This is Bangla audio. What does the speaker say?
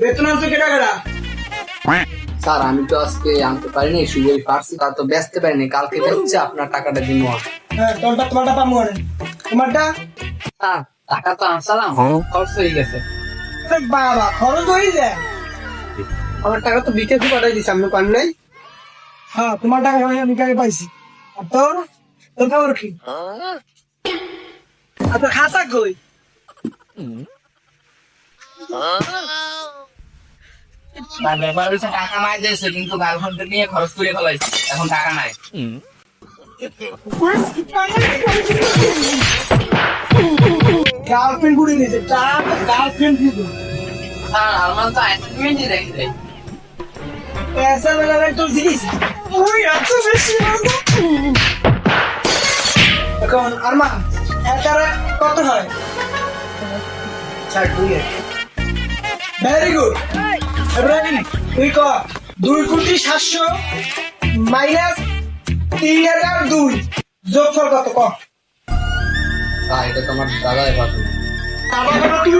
বেতন আনছো কেটা কেটা? স্যার আমি তো আজকে আনতে পারিনি, শুধুই পারছি, তা তো বেচতে পারিনি। কালকে বেচছে আপনার টাকাটা দিব। হ্যাঁ তোমারটা পাবো না। তোমারটা? স্যার টাকা তো আনসালাম, খরচ হয়ে গেছে। বাবা খরচ হয়ে যায়। আমার টাকা তো বিকাশে পাঠাই দিছি, আপনি পান নাই? হ্যাঁ তোমার টাকা আমি কাকে পাইছি। আর তোর তোর খবর কি? আর তোর খাতা কই? তার ব্যাপার হচ্ছে টাকা নাই দিয়েছে, কিন্তু গার্লফ্রেন্ড নিয়ে খরচ করে ফেলাইছে, এখন টাকা নাই। গার্লফ্রেন্ড ঘুরে নিয়েছে, গার্লফ্রেন্ড কিন্তু স্যার আমার তো অ্যাসাইনমেন্টই দেখে দেয়। পয়সা বেলা তো জিনিস ওই এত বেশি এখন আরমা একারে কত হয়? Sir 2 very good. এব্রাহিম তুই ক 2,700,000 মাইনাস 3,002 যোগফল কত ক? স্যার এটা তো আমার দাদাই পাঠানো। তারপর তুই